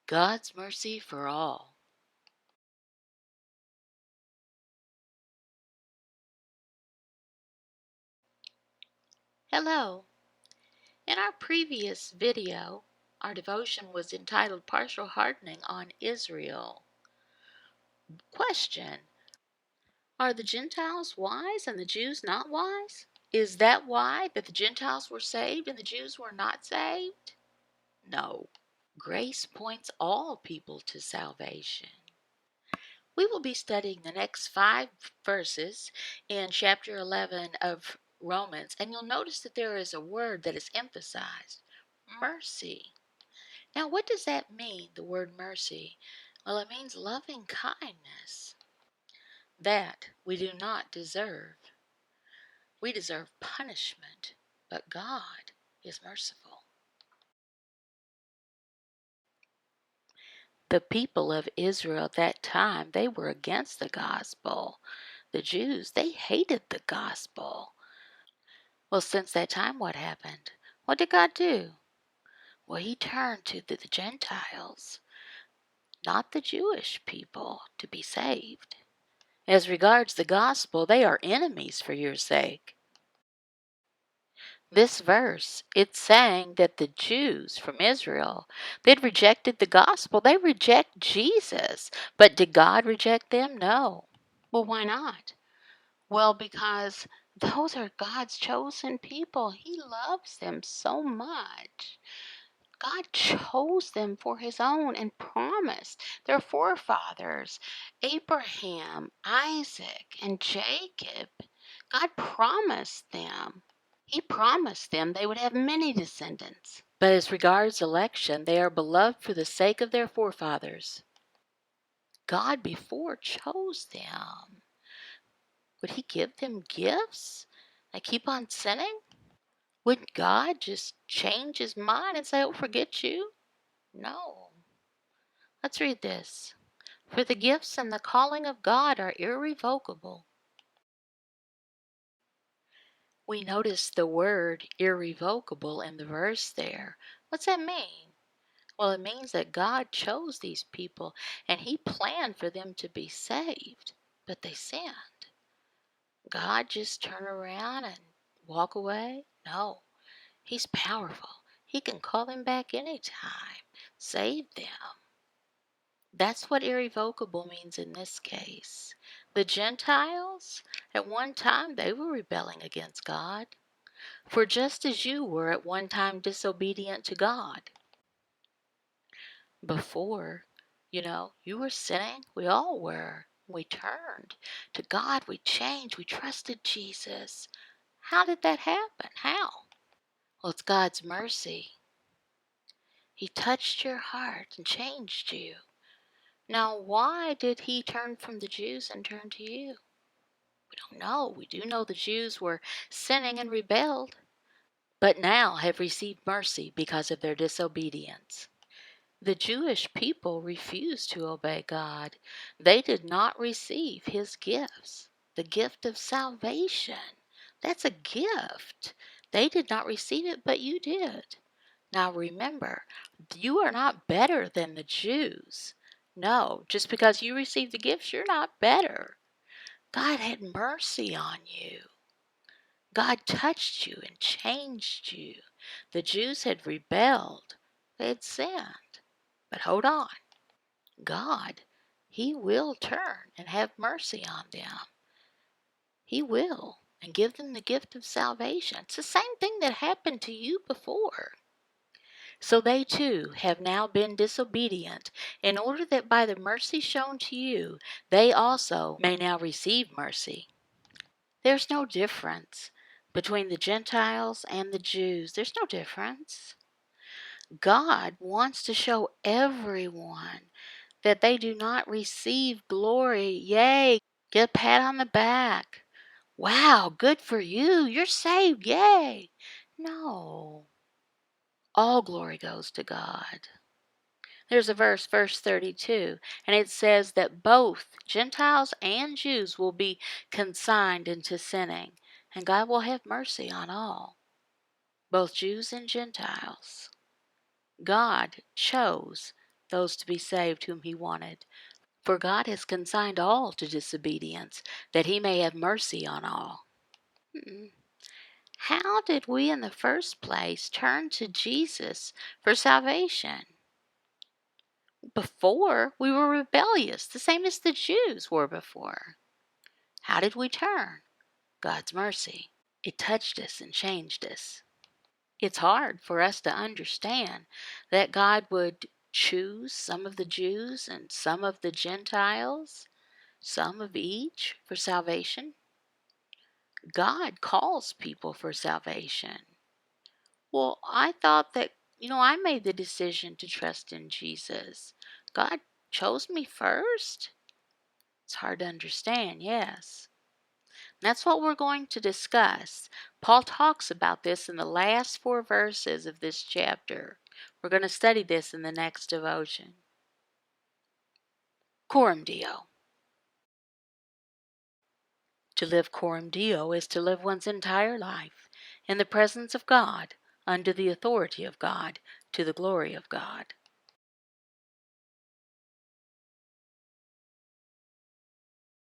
God's mercy for all. Hello. In our previous video, our devotion was entitled Partial Hardening on Israel. Question: are the Gentiles wise and the Jews not wise? Is that why that the Gentiles were saved and the Jews were not saved? No. Grace points all people to salvation. We will be studying the next 5 verses in chapter 11 of Romans, and you'll notice that there is a word that is emphasized: mercy. Now, what does that mean, the word mercy? Well, it means loving kindness that we do not deserve. We deserve punishment, but God is merciful. The people of Israel at that time, they were against the gospel. The Jews, they hated the gospel. Well, since that time, what happened? What did God do? Well, he turned to the Gentiles, not the Jewish people, to be saved. As regards the gospel, they are enemies for your sake. This verse, it's saying that the Jews from Israel, they'd rejected the gospel. They reject Jesus. But did God reject them? No. Well, why not? Well, because those are God's chosen people. He loves them so much. God chose them for his own and promised their forefathers, Abraham, Isaac, and Jacob. God promised them. He promised them they would have many descendants. But as regards election, they are beloved for the sake of their forefathers. God before chose them. Would he give them gifts? They keep on sinning? Would God just change his mind and say, oh, forget you? No. Let's read this. For the gifts and the calling of God are irrevocable. We notice the word irrevocable in the verse there. What's that mean? Well, it means that God chose these people and he planned for them to be saved, but they sinned. God just turn around and walk away? No. He's powerful. He can call them back anytime, save them. That's what irrevocable means in this case. The Gentiles, at one time, they were rebelling against God. For just as you were at one time disobedient to God. Before, you were sinning. We all were. We turned to God. We changed. We trusted Jesus. How did that happen? How? Well, it's God's mercy. He touched your heart and changed you. Now, why did he turn from the Jews and turn to you? We don't know. We do know the Jews were sinning and rebelled, but now have received mercy because of their disobedience. The Jewish people refused to obey God. They did not receive his gifts, the gift of salvation. That's a gift. They did not receive it, but you did. Now remember, you are not better than the Jews. No, just because you received the gifts, you're not better. God had mercy on you. God touched you and changed you. The Jews had rebelled. They had sinned. But hold on. God, he will turn and have mercy on them. He will, and give them the gift of salvation. It's the same thing that happened to you before. So they too have now been disobedient, in order that by the mercy shown to you, they also may now receive mercy. There's no difference between the Gentiles and the Jews. There's no difference. God wants to show everyone that they do not receive glory. Yay! Get a pat on the back. Wow, good for you. You're saved. Yay! No. All glory goes to God. There's a verse 32, and it says that both Gentiles and Jews will be consigned into sinning, and God will have mercy on all, both Jews and Gentiles. God chose those to be saved whom he wanted. For God has consigned all to disobedience, that he may have mercy on all. Hmm. How did we in the first place turn to Jesus for salvation? Before, we were rebellious, the same as the Jews were before. How did we turn? God's mercy. It touched us and changed us. It's hard for us to understand that God would choose some of the Jews and some of the Gentiles, some of each for salvation. God calls people for salvation. Well, I thought that, I made the decision to trust in Jesus. God chose me first? It's hard to understand, yes. That's what we're going to discuss. Paul talks about this in the last 4 verses of this chapter. We're going to study this in the next devotion. Coram Deo. To live coram Deo is to live one's entire life in the presence of God, under the authority of God, to the glory of God.